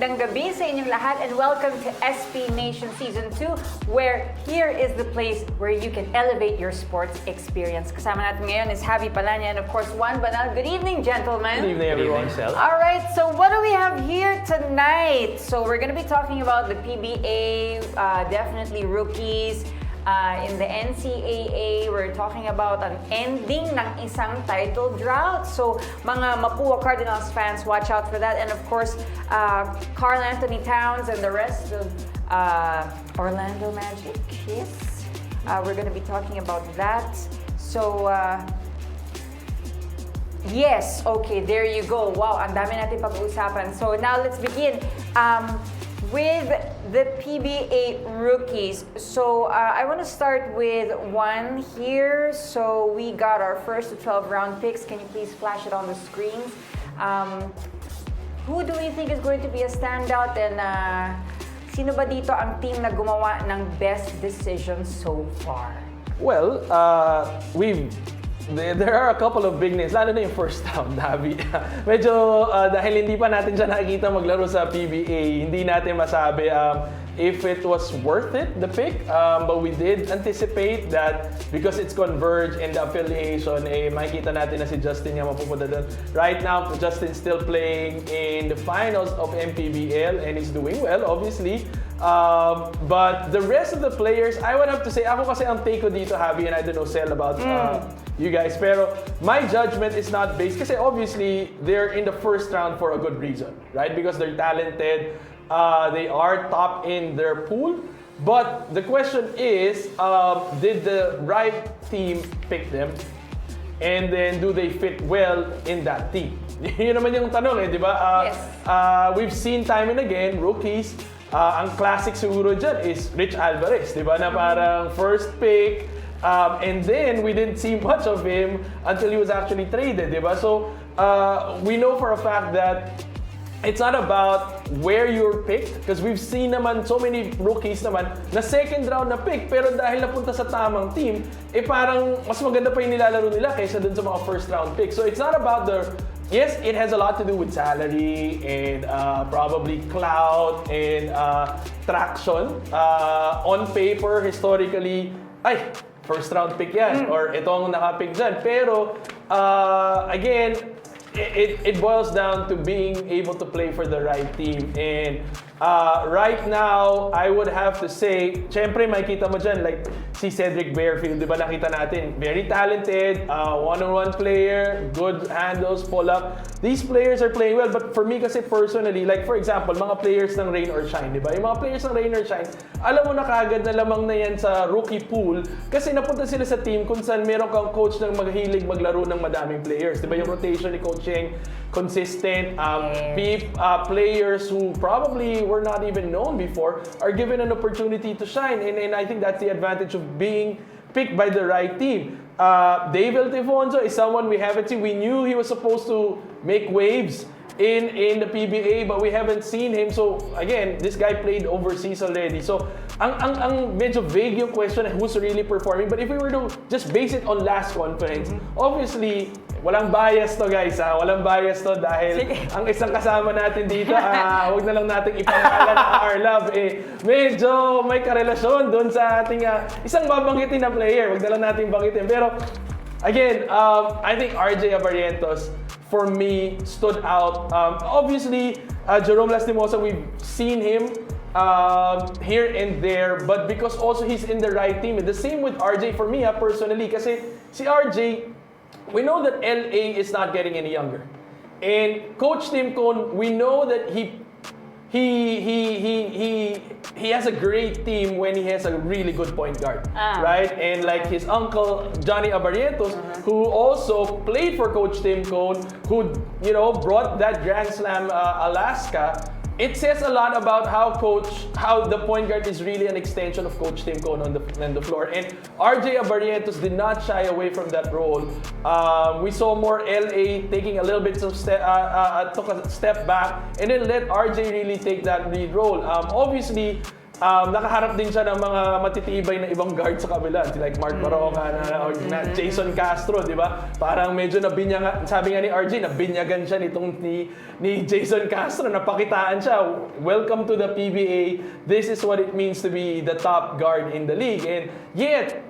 magandang gabi sa inyong lahat and welcome to SPNation Season 2 where here is the place where you can elevate your sports experience. Kasama natin ngayon is Javi Palanya and of course Juan Banal. Good evening, gentlemen. Good evening, everyone. Alright, so what do we have here tonight? So we're going to be talking about the PBA, definitely rookies. In the NCAA, we're talking about an ending ng isang title drought. So, mga Mapua Cardinals fans, watch out for that. And of course, Karl Anthony Towns and the rest of Orlando Magic. Yes, we're going to be talking about that. So, yes, okay, there you go. Wow, ang dami natin pag-uusapan. So, now let's begin. With the PBA rookies. So I want to start with one here. So we got our first 12 round picks. Can you please flash it on the screens? Who do we think is going to be a standout and sino ba dito ang team na gumawa ng best decision so far? Well, there are a couple of big names, lalo na yung first round, Javi. Medyo dahil hindi pa natin siya nakikita maglaro sa PBA, hindi natin masabi if it was worth it, the pick. But we did anticipate that because it's Converge and the affiliation, makikita natin na si Justin yung mapupunta doon. Right now, Justin's still playing in the finals of MPBL and he's doing well, obviously. But the rest of the players, I would have to say, ako kasi ang take ko dito, Javi, and I don't know, Sel, about you guys. Pero my judgment is not based, kasi obviously, they're in the first round for a good reason, right? Because they're talented, they are top in their pool. But the question is, did the right team pick them? And then, do they fit well in that team? Yun naman yung tanong, di ba? Yes. We've seen time and again, rookies, ang classic siguro dyan is Rich Alvarez, di ba? Na parang first pick, and then we didn't see much of him until he was actually traded, di ba? So, we know for a fact that it's not about where you're picked, because we've seen naman so many rookies naman na second round na pick, pero dahil napunta sa tamang team, parang mas maganda pa yung nilalaro nila kaysa dun sa mga first round pick. So, it's not about yes, it has a lot to do with salary and probably clout and traction. On paper, historically, first round pick yan or itong nakapick dyan. Pero, again, it boils down to being able to play for the right team. And right now, I would have to say, syempre makikita mo dyan, like si Cedric Bearfield, di ba nakita natin, very talented, one-on-one player, good handles, pull-up. These players are playing well, but for me kasi personally, like for example, mga players ng Rain or Shine, di ba? Yung mga players ng Rain or Shine, alam mo na kagad na lamang na yan sa rookie pool kasi napunta sila sa team kung saan meron kang coach ng maghilig maglaro ng madaming players. Di ba? Yung rotation ni coaching, consistent, players who probably were not even known before are given an opportunity to shine. And I think that's the advantage of being picked by the right team. Dave Ildefonso is someone we haven't seen. We knew he was supposed to make waves in the PBA, but we haven't seen him. So again, this guy played overseas already. So ang medyo vague yung question who's really performing. But if we were to just base it on last conference, obviously walang bias to, guys. Walang bias to dahil ang isang kasama natin dito, huwag na lang nating ipangalan na Arlove, medyo may karelasyon doon sa ating isang babanggitin na player. Huwag na lang nating banggitin. Pero again, I think RJ Abarrientos for me stood out. Obviously, Jerome Lastimosa, we've seen him here and there, but because also he's in the right team. And the same with RJ for me personally, kasi si RJ, we know that LA is not getting any younger. And Coach Tim Cone, we know that he has a great team when he has a really good point guard, right? And like his uncle Johnny Abarrientos, who also played for Coach Tim Cone, who brought that Grand Slam Alaska. It says a lot about how the point guard is really an extension of Coach Tim Cone on the floor. And RJ Abarrientos did not shy away from that role. We saw more LA taking a little bit of took a step back and then let RJ really take that lead role. Obviously, nakaharap din siya ng mga matitibay na ibang guard sa kabila. Like Mark Baroka or Jason Castro, di ba? Parang medyo nabinyagan, sabi nga ni RJ, nabinyagan siya ni Jason Castro, napakitaan siya. Welcome to the PBA. This is what it means to be the top guard in the league. And yet,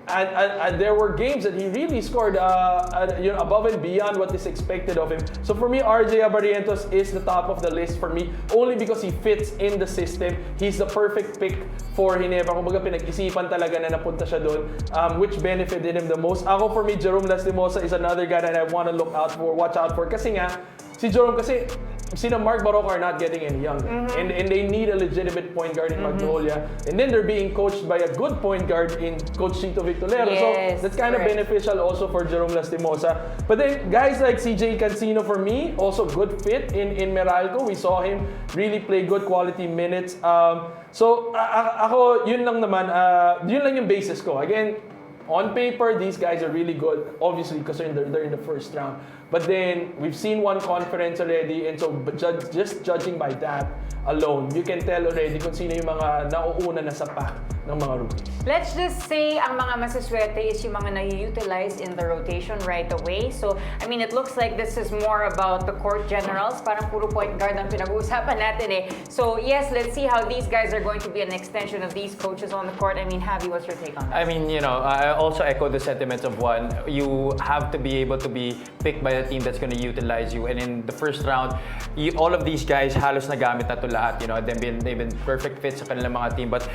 there were games that he really scored above and beyond what is expected of him. So for me, RJ Abarientos is the top of the list for me only because he fits in the system. He's the perfect pick for Ginebra. Kumbaga pinag-isipan talaga na napunta siya doon, which benefited him the most. Ako for me, Jerome Lastimosa is another guy that I want to watch out for. Kasi nga, si Jerome kasi, sina Mark Baroka are not getting any younger. And they need a legitimate point guard in Magnolia. And then they're being coached by a good point guard in Coach Chito Victorero. Yes, so that's kind of beneficial also for Jerome Lastimosa. But then guys like CJ Cancino for me, also good fit in Meralco. We saw him really play good quality minutes. So ako, yun lang naman, yun lang yung basis ko. Again, on paper, these guys are really good, obviously, because they're in the first round. But then, we've seen one conference already, and so just judging by that alone, you can tell already kung sino yung mga nauuna na sa pack ng mga rookies. Let's just say ang mga masaswerte is yung mga na-utilize in the rotation right away. So, I mean, it looks like this is more about the court generals. Parang puro point guard ang pinag-uusapan natin eh. So, yes, let's see how these guys are going to be an extension of these coaches on the court. I mean, Javi, what's your take on that? I mean, I also echo the sentiments of Juan. You have to be able to be picked by a team that's going to utilize you. And in the first round, all of these guys halos nagamit na to lahat. They've been perfect fits sa kanilang mga team. But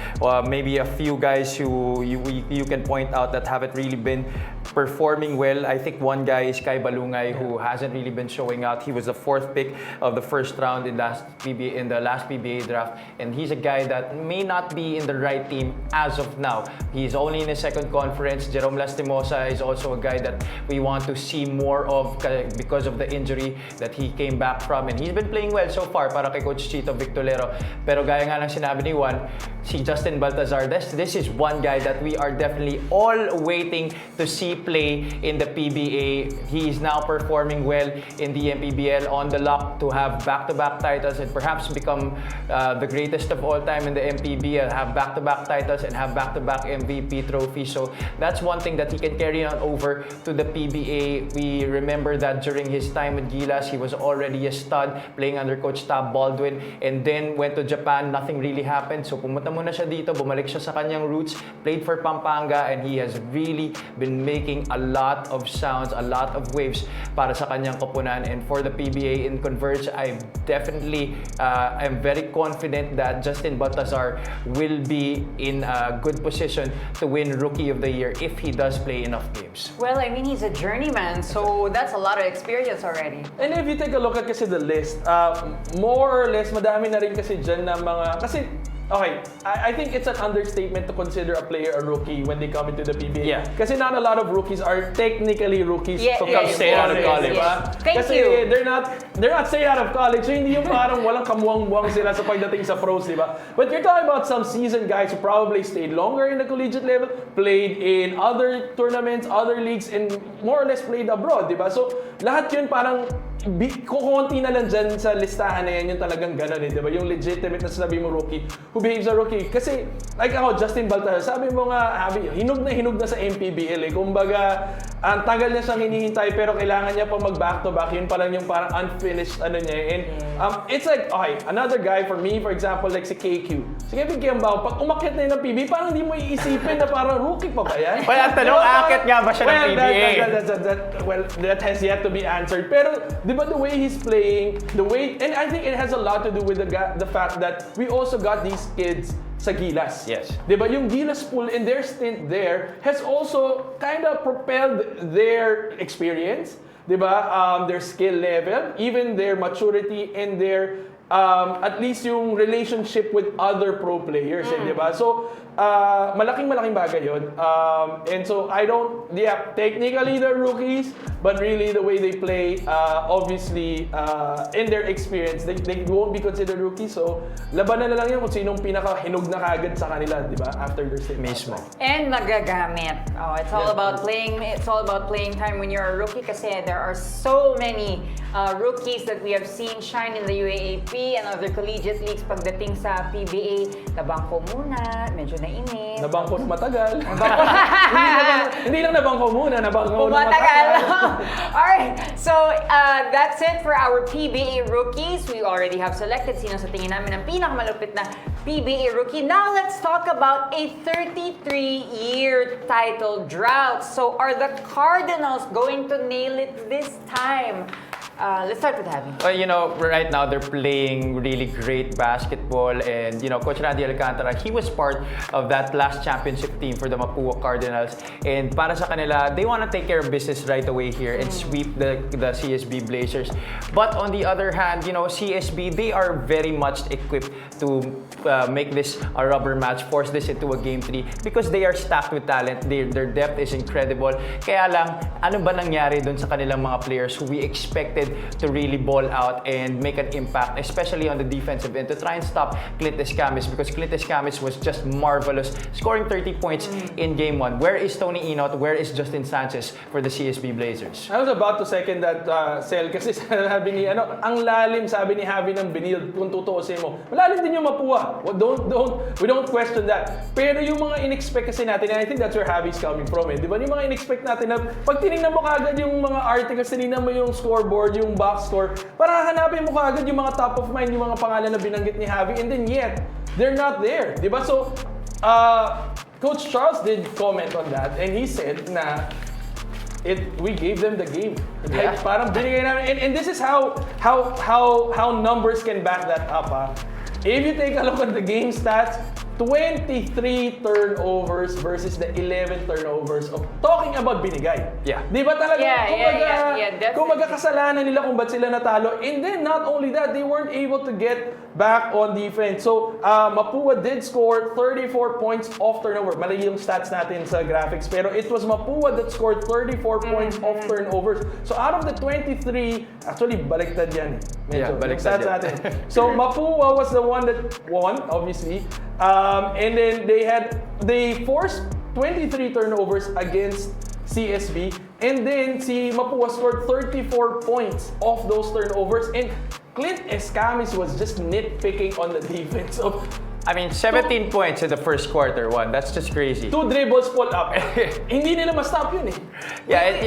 maybe a few guys who you can point out that haven't really been performing well. I think one guy is Kai Balungay, who hasn't really been showing out. He was the 4th pick of the first round in the last PBA draft, and he's a guy that may not be in the right team as of now. He's only in his second conference. Jerome Lastimosa is also a guy that we want to see more of because of the injury that he came back from, and he's been playing well so far para kay Coach Chito Victorero. Pero gaya nga ng sinabi ni Juan, si Justin Baltazar, this is one guy that we are definitely all waiting to see play in the PBA. He is now performing well in the MPBL, on the luck to have back-to-back titles and perhaps become the greatest of all time in the MPBL, have back-to-back titles and have back-to-back MVP trophies. So that's one thing that he can carry on over to the PBA. We remember that during his time with Gilas, he was already a stud playing under Coach Tab Baldwin, and then went to Japan, nothing really happened. So pumunta muna siya dito, bumalik siya sa kanyang roots, played for Pampanga, and he has really been making a lot of sounds, a lot of waves para sa kanyang koponan. And for the PBA in Converge, I definitely am very confident that Justin Baltazar will be in a good position to win Rookie of the Year if he does play enough games. Well, I mean, he's a journeyman, so that's a lot of experience already. And if you take a look at kasi the list, more or less, madami na rin kasi dyan na mga, kasi okay, I think it's an understatement to consider a player a rookie when they come into the PBA. Yeah. Kasi not a lot of rookies are technically rookies come straight out of college. Thank Kasi you. they're not straight out of college. So hindi yung parang walang kamuwang-buwang sila sa pagdating sa pros, di ba? But you're talking about some seasoned guys who probably stayed longer in the collegiate level, played in other tournaments, other leagues, and more or less played abroad, di ba? So lahat yun parang kukunti na lang dyan sa listahan na yan, yung talagang gano'n eh, di ba? Yung legitimate na sinabi mo rookie, who behaves a rookie. Kasi, like ako, Justin Baltazar, sabi mo nga, hinog na sa MPBL eh. Kumbaga, ang tagal na siyang hinihintay pero kailangan niya pa mag-back-to-back. Yun pa lang yung parang unfinished ano niya. And it's like, okay, another guy for me, for example, like si KQ. Si Kevin Kiambao, pag umakyat na yun ng PBA, parang hindi mo iisipin na parang rookie pa ba yan? Well, ang tanong, aakit nga ba siya ng PBA? That has yet to be answered. Pero, di ba the way he's playing, and I think it has a lot to do with the fact that we also got these kids sa Gilas. Yes. Di ba? Yung Gilas pool and their stint there has also kind of propelled their experience, di ba? Their skill level, even their maturity and their at least yung relationship with other pro players, di ba? So, malaking bagay yun. And so technically they're rookies, but really the way they play, obviously, in their experience, they won't be considered rookies. So, labanan na lang yun kung sinong pinaka-hinog na kagad sa kanila, di ba? After their stint. Mismo. And magagamit. Oh, it's all about playing. It's all about playing time when you're a rookie. Kasi there are so many rookies that we have seen shine in the UAAP and other collegiate leagues. Pagdating sa PBA, nabangko muna, medyo nainit. Nabangko na matagal. Hindi lang nabangko muna, nabangko na Matagal. matagal. Alright, so that's it for our PBA rookies. We already have selected sino sa tingin namin ang pinakamalupit na PBA rookie. Now let's talk about a 33-year title drought. So are the Cardinals going to nail it this time? Let's start with Javi. Well, right now they're playing really great basketball, and Coach Randy Alcantara, he was part of that last championship team for the Mapua Cardinals. And para sa kanila, they want to take care of business right away here and sweep the CSB Blazers. But on the other hand, CSB, they are very much equipped to make this a rubber match, force this into a game 3 because they are stacked with talent. Their depth is incredible. Kaya lang, ano ba nangyari dun sa kanilang mga players who we expected to really ball out and make an impact, especially on the defensive end, to try and stop Clint Escamis, because Clint Escamis was just marvelous, scoring 30 points in Game 1. Where is Tony Inot? Where is Justin Sanchez for the CSB Blazers? I was about to second that, Sel, kasi sabi ni, ang lalim, sabi ni Javi ng Benil, kung tutuusin mo, malalim din yung Mapua. We don't question that. Pero yung mga in-expect kasi natin, and I think that's where Javi's coming from, di ba? Yung mga in-expect natin na, pag tinignan mo kagad yung mga articles, tinignan mo yung scoreboard, yung box score, para hanapin mo kaagad yung mga top of mind, yung mga pangalan na binanggit ni Javi, and then yet, they're not there. Di ba? So, Coach Charles did comment on that, and he said na we gave them the game. Yeah. Parang binigay namin, and this is how numbers can back that up. If you take a look at the game stats, 23 turnovers versus the 11 turnovers of talking about binigay. Yeah. Di ba talaga? Yeah, Kumbaga kasalanan nila kung ba't sila natalo. And then not only that, they weren't able to get back on defense. So, Mapua did score 34 points off turnover. Mali yung stats natin sa graphics. Pero it was Mapua that scored 34 points off turnovers. So, out of the 23, actually, baliktad yan. Yeah, baliktad yan. Natin. So, Mapua was the one that won, obviously. And then they forced 23 turnovers against CSB, and then si Mapua scored 34 points off those turnovers, and Clint Escamis was just nitpicking on the defense of 17 points in the first quarter. That's just crazy. 2 dribbles pull up. Hindi nila ma-stop yun eh. Yeah,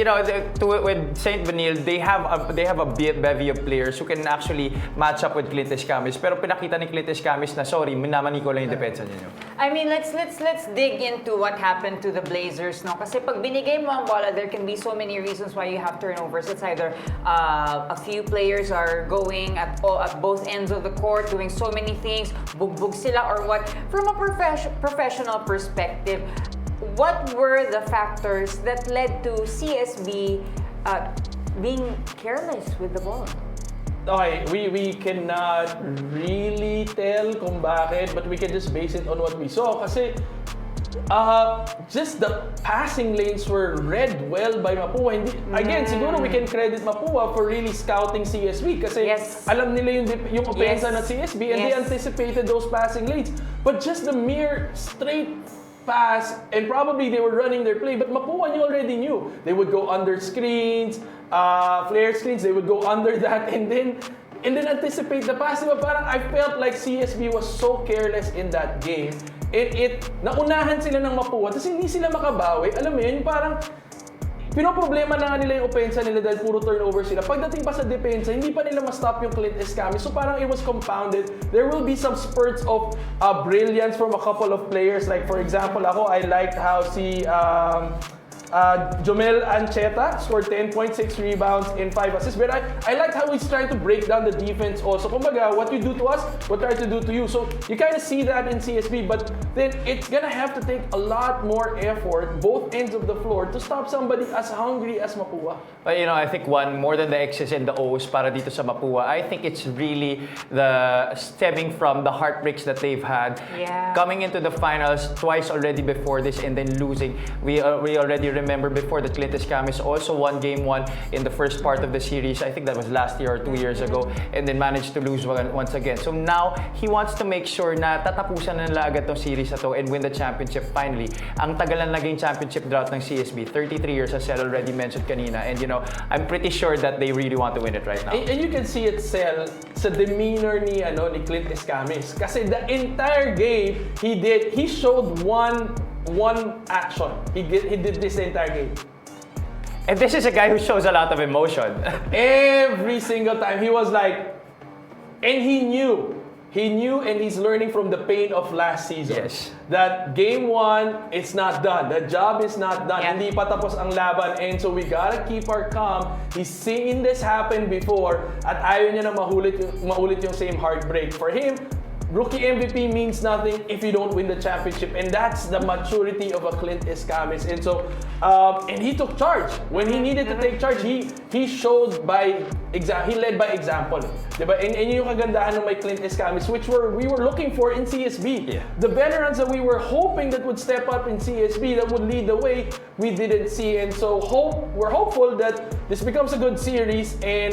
with Saint Benil, they have a bevy of players who can actually match up with Clint Escamis. Pero pinakita ni Clint Escamis na sorry, minamani ko lang yung depensa niyo. I mean, let's dig into what happened to the Blazers, no? Kasi pag binigay mo ang bola, there can be so many reasons why you have turnovers. It's either a few players are going at both ends of the court, doing so many things, bugbog sila or what. From a professional perspective, what were the factors that led to CSB being careless with the ball? Okay, we cannot really tell kung bakit, but we can just base it on what we saw. Kasi just the passing lanes were read well by Mapua. Again, siguro we can credit Mapua for really scouting CSB kasi alam nila yung opensa ng CSB, and they anticipated those passing lanes. But just the mere straight pass, and probably they were running their play, but Mapua already knew. They would go under screens, flare screens, they would go under that, and then anticipate the pass. Diba? Parang I felt like CSB was so careless in that game. Naunahan sila ng Mapua, tapos hindi sila makabawi. Alam mo yun, parang pinoproblema na nga nila yung opensa nila dahil puro turnover sila. Pagdating pa sa depensa, hindi pa nila ma-stop yung Clint Escamis. So parang it was compounded. There will be some spurts of brilliance from a couple of players. Like for example, I liked how Jomel Ancheta scored 10.6 rebounds and 5 assists. But I like how he's trying to break down the defense also. Kumbaga, what you do to us, we'll try to do to you. So you kind of see that in CSB, but then it's gonna have to take a lot more effort, both ends of the floor, to stop somebody as hungry as Mapua. But I think one, more than the X's and the O's para dito sa Mapua, I think it's really the stemming from the heartbreaks that they've had. Yeah. Coming into the finals twice already before this and then losing. We already remember before that Clint Escamis also won Game 1 in the first part of the series. I think that was last year or 2 years ago, and then managed to lose once again. So now, he wants to make sure na tatapusan na nila agad tong series na to and win the championship finally. Ang tagal na naging championship drought ng CSB, 33 years as Sel already mentioned kanina. And I'm pretty sure that they really want to win it right now. And you can see it, Sel, sa demeanor ni Clint Escamis. Kasi the entire game, he showed one action. He did this the entire game. And this is a guy who shows a lot of emotion. Every single time, he was like, and he knew, and he's learning from the pain of last season. Yes. That Game 1, it's not done. The job is not done. Yeah. Hindi pa tapos ang laban. And so we gotta keep our calm. He's seen this happen before at ayaw niya na maulit yung same heartbreak. For him, rookie MVP means nothing if you don't win the championship, and that's the maturity of a Clint Escamis. And so, and he took charge when he needed to take charge. He showed he led by example, diba? And yung kagandahan ng may Clint Escamis, which we were looking for in CSB. Yeah. The veterans that we were hoping that would step up in CSB, that would lead the way, we didn't see. And so we're hopeful that this becomes a good series, and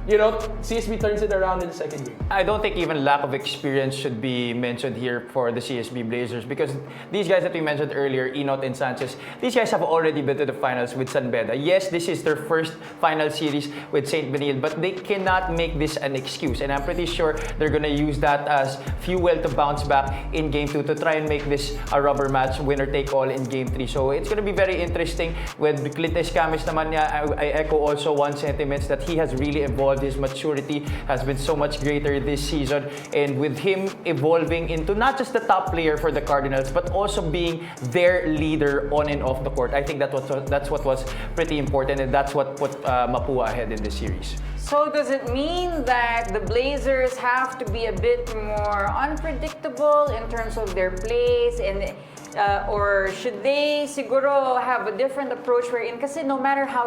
CSB turns it around in the second game. I don't think even lack of experience should be mentioned here for the CSB Blazers, because these guys that we mentioned earlier, Enot and Sanchez, these guys have already been to the finals with San Beda. Yes, this is their first final series with St. Benil, but they cannot make this an excuse. And I'm pretty sure they're going to use that as fuel to bounce back in Game 2 to try and make this a rubber match, winner take all in Game 3. So it's going to be very interesting. With Clint Escamis naman niya, I echo also one sentiments that he has really evolved. His maturity has been so much greater this season, and with him evolving into not just the top player for the Cardinals, but also being their leader on and off the court. I think that's what was pretty important, and that's what put Mapua ahead in this series. So does it mean that the Blazers have to be a bit more unpredictable in terms of their plays, and or should they siguro have a different approach wherein, kasi no matter how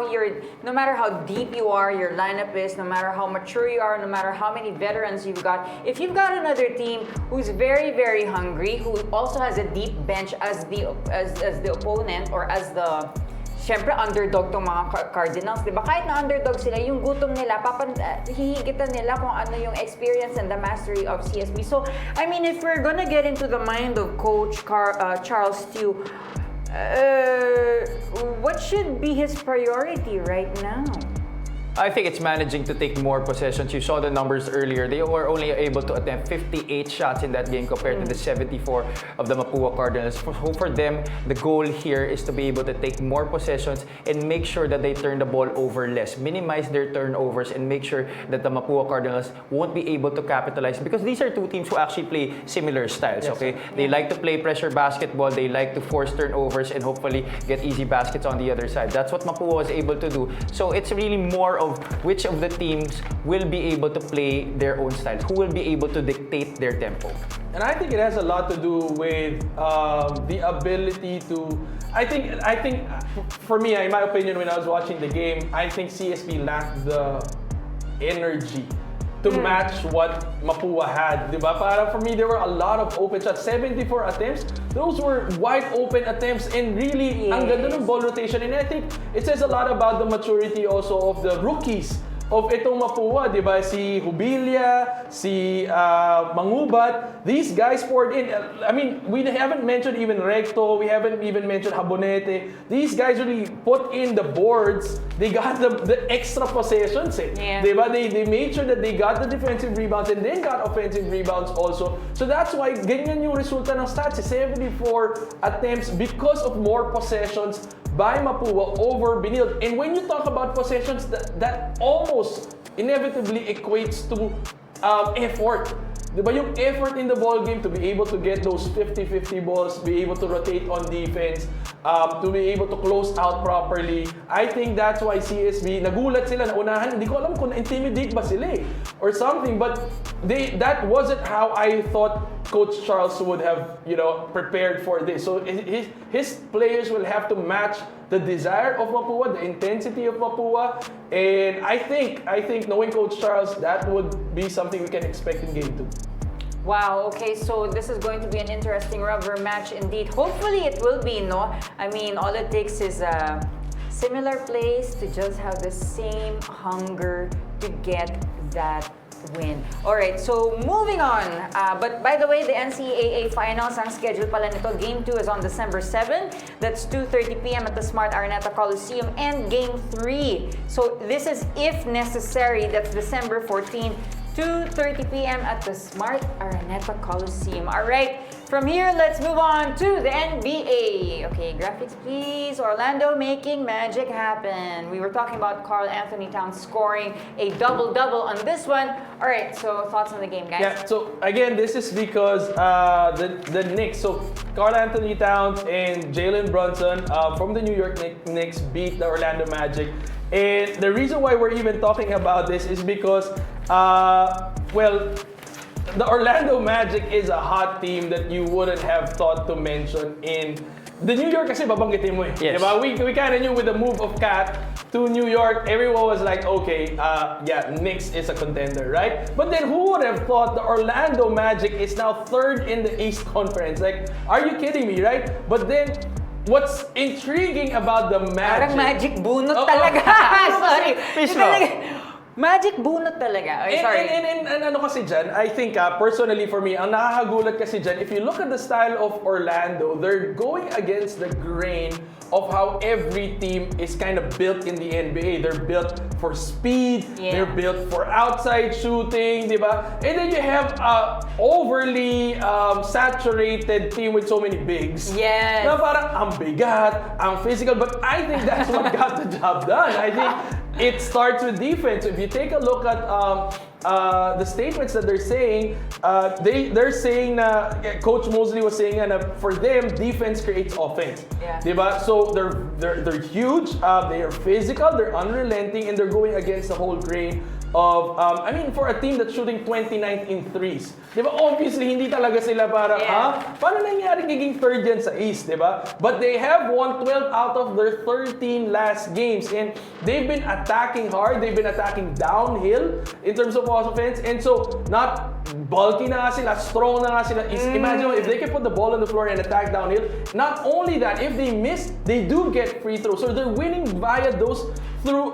deep you are, your lineup is, no matter how mature you are, no matter how many veterans you've got, if you've got another team who's very, very hungry, who also has a deep bench as the opponent, or as the syempre, underdog tong mga Cardinals, di ba? Kahit na underdog sila, yung gutom nila, hihigitan nila kung ano yung experience and the mastery of CSB. So, I mean, if we're gonna get into the mind of Coach Charles Stew, what should be his priority right now? I think it's managing to take more possessions. You saw the numbers earlier. They were only able to attempt 58 shots in that game compared to the 74 of the Mapua Cardinals. For them, the goal here is to be able to take more possessions and make sure that they turn the ball over less. Minimize their turnovers and make sure that the Mapua Cardinals won't be able to capitalize, because these are two teams who actually play similar styles, Yes, okay? sir. They like to play pressure basketball. They like to force turnovers and hopefully get easy baskets on the other side. That's what Mapua was able to do. So it's really more of which of the teams will be able to play their own style, who will be able to dictate their tempo. And I think it has a lot to do with the ability to. I think, for me, in my opinion, when I was watching the game, I think CSB lacked the energy to match what Mapua had. Diba? Para for me, there were a lot of open shots. 74 attempts. Those were wide open attempts, and really, ang ganda ng ball rotation. And I think it says a lot about the maturity also of the rookies of itong Mapua, di ba? Si Jubilia, si Mangubat, these guys poured in. I mean, we haven't mentioned even Recto, we haven't even mentioned Habonete. These guys really put in the boards. They got the extra possessions, Yeah. Di ba? They made sure that they got the defensive rebounds and then got offensive rebounds also. So that's why ganyan yung resulta ng stats, 74 attempts because of more possessions by Mapua over Benil. And when you talk about possessions, that almost inevitably equates to effort. Di ba yung effort in the ball game to be able to get those 50-50 balls, be able to rotate on defense, to be able to close out properly. I think that's why CSB, nagulat sila na unahan. Hindi ko alam kung na-intimidate ba sila or something, but that wasn't how I thought Coach Charles would have, prepared for this. So his players will have to match the desire of Mapua, the intensity of Mapua, and I think knowing Coach Charles, that would be something we can expect in Game 2. Wow, okay, so this is going to be an interesting rubber match indeed. Hopefully it will be, no? I mean, all it takes is a similar plays to just have the same hunger to get that win. Alright, so moving on. But by the way, the NCAA Finals, ang schedule pala nito, Game 2 is on December 7. That's 2:30 p.m. at the Smart Araneta Coliseum. And Game 3, so this is if necessary, that's December 14, 2:30 p.m. at the Smart Araneta Coliseum. Alright, from here, let's move on to the NBA. Okay, graphics please. Orlando making magic happen. We were talking about Karl Anthony Towns scoring a double-double on this one. Alright, so thoughts on the game, guys? Yeah, so again, this is because the Knicks, so Karl Anthony Towns and Jalen Brunson from the New York Knicks beat the Orlando Magic. And the reason why we're even talking about this is because, the Orlando Magic is a hot team that you wouldn't have thought to mention in the New York kasi babanggitin mo eh. Yes. Diba? We kind of knew with the move of Cat to New York, everyone was like, okay, Knicks is a contender, right? But then who would have thought the Orlando Magic is now third in the East Conference? Like, are you kidding me, right? But then, what's intriguing about the Magic... Parang magic bunot talaga. Sorry. Fish Magic bunot talaga. Ay, sorry. And ano kasi dyan, I think personally for me, ang nakakagulat kasi dyan, if you look at the style of Orlando, they're going against the grain of how every team is kind of built in the NBA. They're built for speed, they're built for outside shooting, di ba? And then you have a overly saturated team with so many bigs. Yes. Na parang ang bigat, ang physical, but I think that's what got the job done. I think it starts with defense. If you take a look at the statements that they're saying, they're saying na Coach Mosley was saying na for them defense creates offense. Yeah. Diba? So they're huge, they are physical, they're unrelenting, and they're going against the whole grain of for a team that's shooting 29th in threes. Diba? Obviously hindi talaga sila para paano nangyari giging third yan sa East, diba? But they have won 12 out of their 13 last games, and they've been attacking hard, they've been attacking downhill in terms of offense, and so not bulky na nga sila, strong na nga sila. Imagine if they can put the ball on the floor and attack downhill. Not only that, if they miss, they do get free throws. So they're winning via those through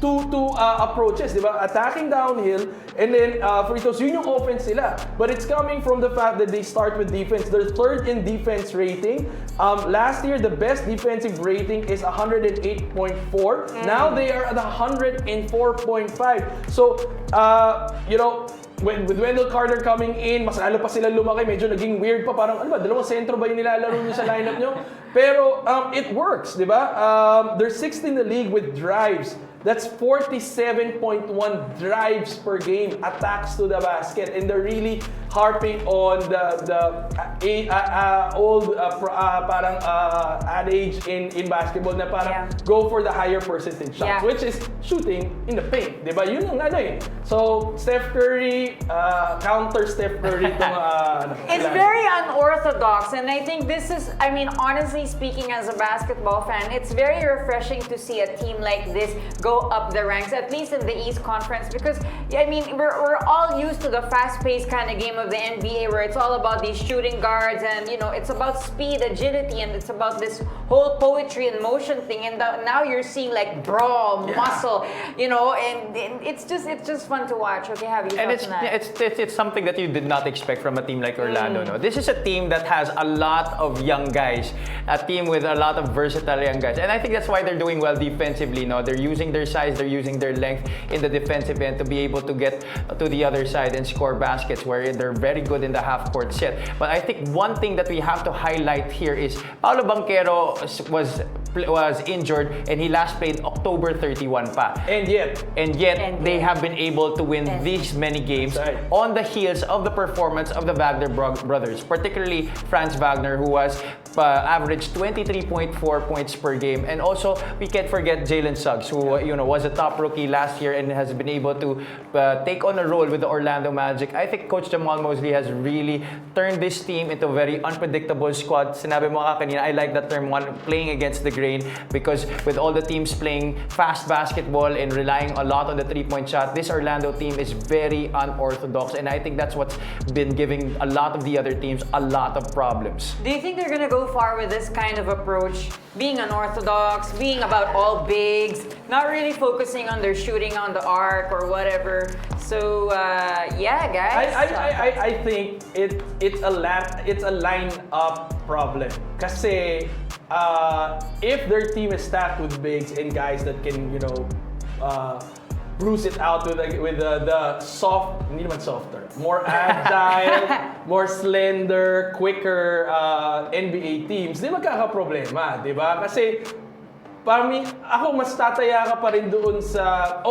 two approaches, di ba? Attacking downhill and then free throws. Yun yung offense nila. But it's coming from the fact that they start with defense. They're third in defense rating. Last year, the best defensive rating is 108.4. Now they are at 104.5. So, with Wendell Carter coming in, mas lalo pa sila lumaki, medyo naging weird pa, parang, dalawang sentro ba yung nilalaro nyo sa lineup nyo? Pero, it works, di ba? They're 6th in the league with drives. That's 47.1 drives per game, attacks to the basket, and they're really harping on the old parang adage in basketball na parang go for the higher percentage shots, which is shooting in the paint, diba? Yun ang ano eh. So Steph Curry counter Steph Curry itong It's very unorthodox, and I think this is, honestly speaking, as a basketball fan, it's very refreshing to see a team like this go up the ranks, at least in the East Conference, because we're all used to the fast-paced kind of game of the NBA where it's all about these shooting guards and it's about speed, agility, and it's about this whole poetry and motion thing, and now you're seeing like brawl, muscle, and it's just fun to watch. Okay, have you? And it's something that you did not expect from a team like Orlando. No, this is a team that has a lot of young guys, a team with a lot of versatile young guys, and I think that's why they're doing well defensively. No, they're using their their size, they're using their length in the defensive end to be able to get to the other side and score baskets where they're very good in the half-court set. But I think one thing that we have to highlight here is Paolo Banchero was injured and he last played October 31 pa. And yet They have been able to win these many games on the heels of the performance of the Wagner brothers, particularly Franz Wagner, who was averaged 23.4 points per game, and also we can't forget Jalen Suggs, who was a top rookie last year and has been able to take on a role with the Orlando Magic. I think Coach Jamal Mosley has really turned this team into a very unpredictable squad. Sinabi mo nga kanina, I like that term, playing against the grain, because with all the teams playing fast basketball and relying a lot on the three-point shot, this Orlando team is very unorthodox, and I think that's what's been giving a lot of the other teams a lot of problems. Do you think they're gonna go far with this kind of approach, being unorthodox, being about all bigs, not really focusing on their shooting on the arc or whatever? So yeah, guys. I think it's a line-up problem. Kasi if their team is stacked with bigs and guys that can, bruise it out with the soft, hindi naman softer, more agile, more slender, quicker NBA teams, di magkakaproblema, di ba? Kasi ako mas tataya ka pa rin doon sa,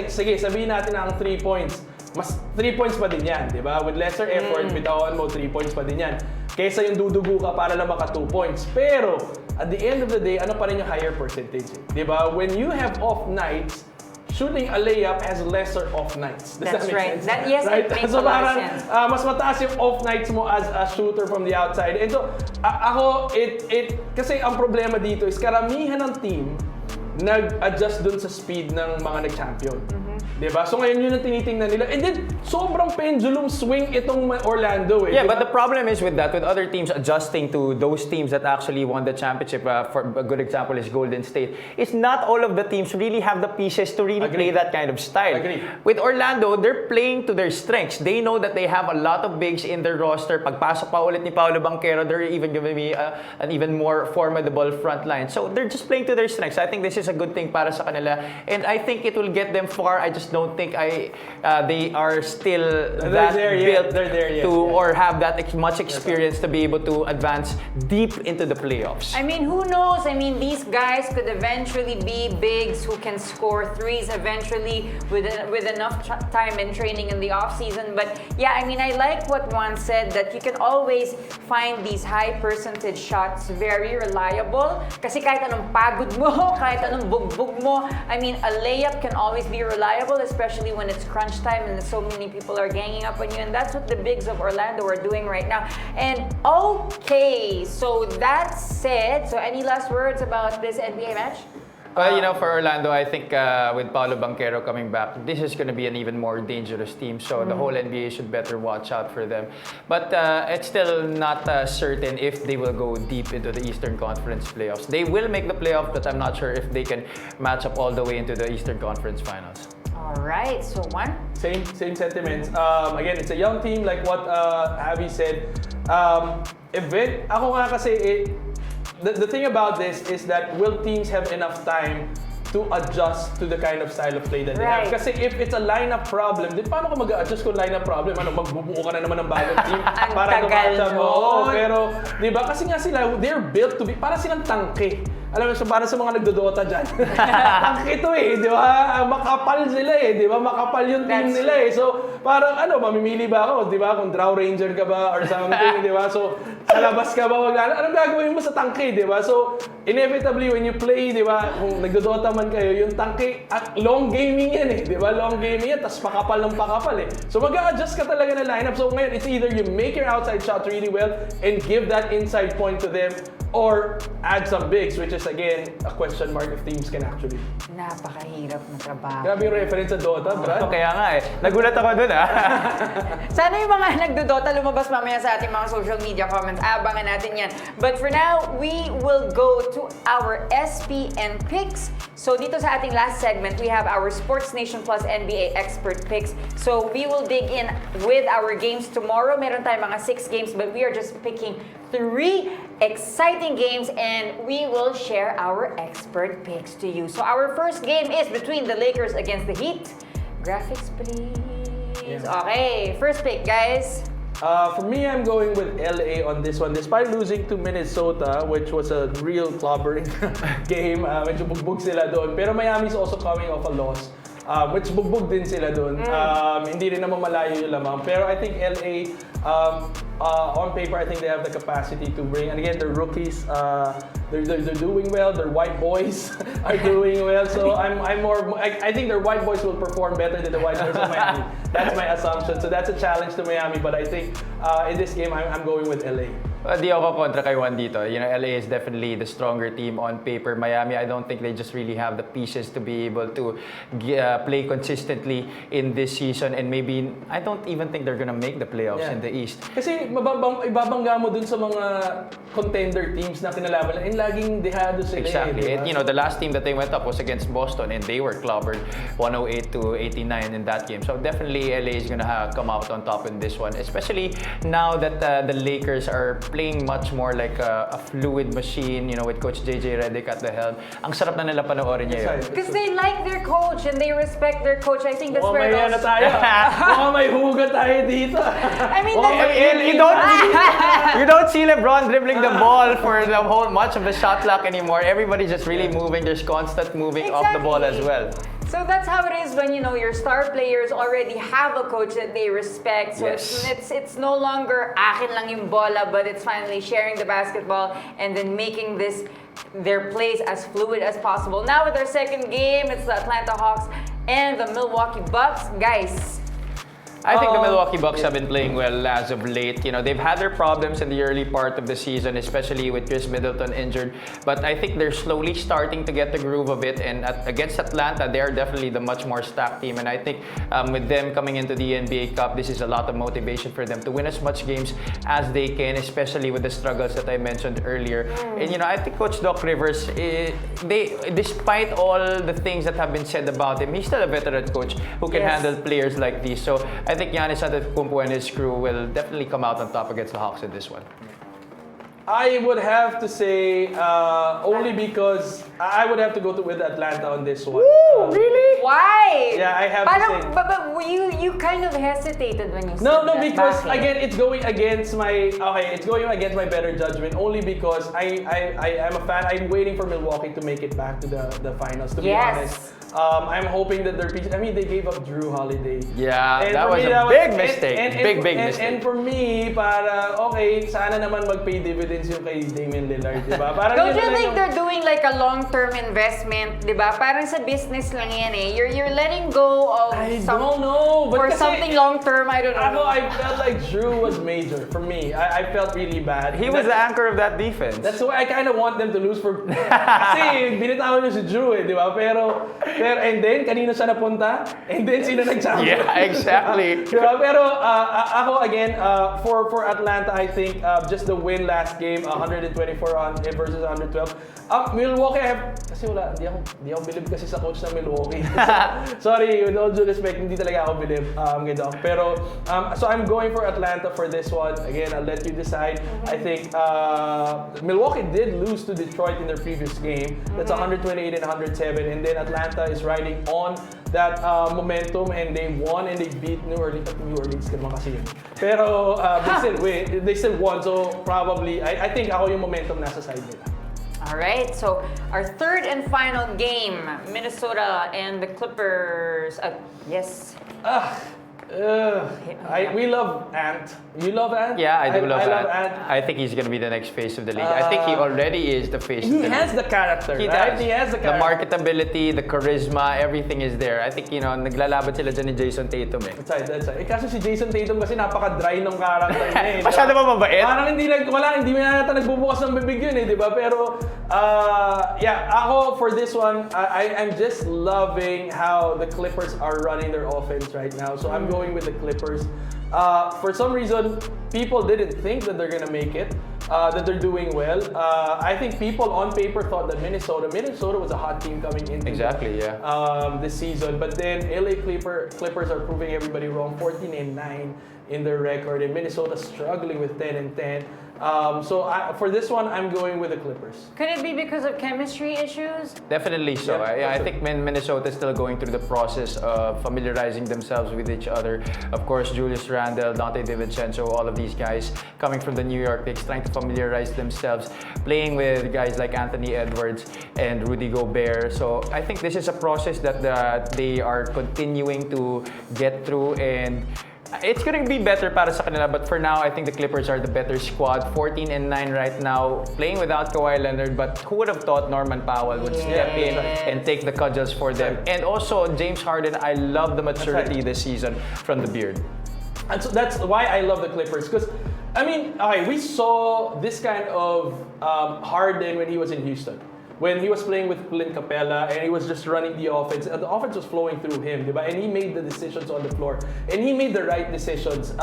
sige, sabihin natin na ang 3 points. Mas 3 points pa din yan, di ba? With lesser effort, bitawan mo, 3 points pa din yan. Kaysa yung dudugo ka para lang maka 2 points. Pero, at the end of the day, ano pa rin yung higher percentage? Di ba? When you have off nights, shooting a layup has lesser off nights. Does That's that make right. sense? Yes, right? it makes So a lot of parang, sense. mas mataas yung off nights mo as a shooter from the outside. And so, ako, kasi ang problema dito is karamihan ng team nag-adjust dun sa speed ng mga nag-champion. Diba? So ngayon yun ang tinitingnan nila. And then, sobrang pendulum swing itong Orlando eh. Yeah, Diba? but the problem is with that, with other teams adjusting to those teams that actually won the championship, for a good example is Golden State, is not all of the teams really have the pieces to really play that kind of style. Agree. With Orlando, they're playing to their strengths. They know that they have a lot of bigs in their roster. Pagpasok pa ulit ni Paolo Banchero, they're even giving me an even more formidable front line. So they're just playing to their strengths. I think this is a good thing para sa kanila. And I think it will get them far. I just don't think they are still built to or have that much experience to be able to advance deep into the playoffs. I mean, who knows? I mean, these guys could eventually be bigs who can score threes eventually with enough time and training in the offseason. But yeah, I mean, I like what Juan said, that you can always find these high percentage shots very reliable. Kasi kahit anong pagod mo, kahit anong bugbog mo, I mean, a layup can always be reliable, especially when it's crunch time and so many people are ganging up on you. And that's what the bigs of Orlando are doing right now. And okay, so that said, so any last words about this NBA match? Well, for Orlando, I think with Paolo Banchero coming back, this is going to be an even more dangerous team. So the whole NBA should better watch out for them. But it's still not certain if they will go deep into the Eastern Conference playoffs. They will make the playoffs, but I'm not sure if they can match up all the way into the Eastern Conference finals. All right, so Juan? Same sentiments. Again, it's a young team, like what Abby said. Ako nga kasi, the thing about this is that will teams have enough time to adjust to the kind of style of play that they have? Kasi if it's a lineup problem, then paano ka mag-adjust kung lineup problem? Magbubuo ka na naman ng bagong team para gumacha mo. Pero, di ba? Kasi nga sila, they're built to be, para silang tangke. Alam mo, so para sa mga nagdodota dyan. Tangke ito eh, di ba? Makapal sila eh, di ba? Makapal yung team nila eh. So, parang mamimili ba ako? Di ba? Kung draw ranger ka ba or something, di ba? So, sa labas ka ba? Anong gagawin mo sa tangke, di ba? So, inevitably, when you play, di ba? Kung nagdodota man kayo, yung tangke, long gaming yan eh, di ba? Long gaming yan, tas pakapal ng pakapal eh. So, mag-a-adjust ka talaga ng lineup. So, ngayon, it's either you make your outside shot really well and give that inside point to them, or add some bigs, which is again a question mark if teams can actually. Napakahirap na trabaho. Grabe yung reference sa Dota, Brad. Kaya nga nagulat ako dun Sana yung mga nagdodota lumabas mamaya sa ating mga social media comments. Abangan natin yan. But for now, we will go to our SPN picks. So dito sa ating last segment, we have our SPNation Plus NBA expert picks. So we will dig in with our games tomorrow. Meron tayong mga 6 games, but we are just picking 3. exciting games, and we will share our expert picks to you. So our first game is between the Lakers against the Heat. Graphics, please. Yeah. Okay, first pick, guys. For me, I'm going with LA on this one. Despite losing to Minnesota, which was a real clobbering game, medyo bugbog sila doon. Pero Miami's also coming off a loss, which bugbog din sila doon. Hindi rin naman malayo yung lamang. Pero I think LA, on paper, I think they have the capacity to bring. And again, they're rookies. They're doing well. Their white boys are doing well. So I think their white boys will perform better than the white boys of Miami. That's my assumption. So that's a challenge to Miami. But I think in this game, I'm going with LA. Di ako kontra kay Juan dito. You know, LA is definitely the stronger team on paper. Miami, I don't think they just really have the pieces to be able to play consistently in this season. And maybe, I don't even think they're gonna make the playoffs in the East. Kasi ibabangga mo dun sa mga contender teams na kinalaban and laging dehado sila. Exactly. Diba? And, you know, the last team that they went up was against Boston and they were clobbered 108-89 in that game. So definitely LA is gonna come out on top in this one. Especially now that the Lakers are playing much more like a fluid machine, you know, with Coach JJ Redick at the helm. Ang sarap na nila panoorin niya yun. Because they like their coach and they respect their coach. I think that's Mukhang where may ano tayo. Mukhang may hugot tayo dito. I mean, You don't see LeBron dribbling the ball for the whole much of the shot clock anymore. Everybody's just really moving. There's constant moving off the ball as well. So that's how it is when, you know, your star players already have a coach that they respect. So it's no longer akin lang yung bola, but it's finally sharing the basketball and then making their plays as fluid as possible. Now with our second game, it's the Atlanta Hawks and the Milwaukee Bucks. Guys, I think the Milwaukee Bucks have been playing well as of late. You know, they've had their problems in the early part of the season, especially with Chris Middleton injured. But I think they're slowly starting to get the groove of it. And against Atlanta, they are definitely the much more stacked team. And I think with them coming into the NBA Cup, this is a lot of motivation for them to win as much games as they can, especially with the struggles that I mentioned earlier. And, you know, I think Coach Doc Rivers, despite all the things that have been said about him, he's still a veteran coach who can handle players like these. So I think Giannis Antetokounmpo and his crew will definitely come out on top against the Hawks in this one. I would have to say only because I would have to go with Atlanta on this one. really? Why? Yeah, I have to say. But you kind of hesitated when you said No, that because back again, it's going against my better judgment. Only because I am a fan. I'm waiting for Milwaukee to make it back to the finals. To be honest, I'm hoping that they're. I mean, they gave up Drew Holiday. Yeah, And that for was me, a big mistake. Big mistake. And for me, okay, sana naman mag-pay dividends yung kay Damian Lillard, di ba? Don't you think they're doing like a long-term investment, di ba? Parang sa business lang yan eh. You're letting go of don't know. But for kasi, something long-term, I don't know. I felt like Drew was major for me. I felt really bad. He was the anchor of that defense. That's why I kind of want them to lose for... Kasi binitawan niyo si Drew eh, di ba? Pero and then, kanino siya napunta? And then, sino nag-champion? Yeah, exactly. Diba? Pero ako again, for Atlanta, I think just the win last game, 124 versus 112. Milwaukee, kasi di ako believe kasi sa coach ng Milwaukee. Sorry, with all due respect, hindi talaga ako believe. Pero, so I'm going for Atlanta for this one. Again, I'll let you decide. I think Milwaukee did lose to Detroit in their previous game. That's 128 and 107. And then Atlanta is riding on that momentum and they won and they beat New Orleans. New Orleans naman kasi yun. Pero they still won. So probably, I think ako yung momentum nasa side nila. Alright, so our third and final game, Minnesota and the Clippers. Yes. We love Ant. You love Ant? Yeah, I do love Ant. I think he's gonna be the next face of the league. I think he already is the face of the league. He has the character, He right? does. He has the The character. marketability, the charisma, everything is there. I think, you know, naglalaban sila dyan ni Jason Tatum eh. That's right. Kaso si Jason Tatum kasi napaka-dry ng character niya eh. Masyado ba mabait? Parang hindi mo na nagbubukas ng bibig yun eh, di ba? Pero, ako for this one, I'm just loving how the Clippers are running their offense right now. So I'm going with the Clippers. For some reason, people didn't think that they're gonna make it, that they're doing well. I think people on paper thought that Minnesota was a hot team coming into this season. But then LA Clippers are proving everybody wrong, 14-9. in their record, and Minnesota struggling with 10-10. For this one, I'm going with the Clippers. Could it be because of chemistry issues? Definitely so. Yeah, I think Minnesota is still going through the process of familiarizing themselves with each other. Of course, Julius Randle, Dante DiVincenzo, all of these guys coming from the New York Knicks, trying to familiarize themselves, playing with guys like Anthony Edwards and Rudy Gobert. So I think this is a process that they are continuing to get through, and it's going to be better para sa kanila, but for now, I think the Clippers are the better squad. 14-9 right now, playing without Kawhi Leonard, but who would have thought Norman Powell would step in and take the cudgels for them? And also, James Harden, I love the maturity this season from the beard. And so that's why I love the Clippers, because I mean, okay, we saw this kind of Harden when he was in Houston. When he was playing with Clint Capella and he was just running the offense, and the offense was flowing through him, diba? And he made the decisions on the floor. And he made the right decisions.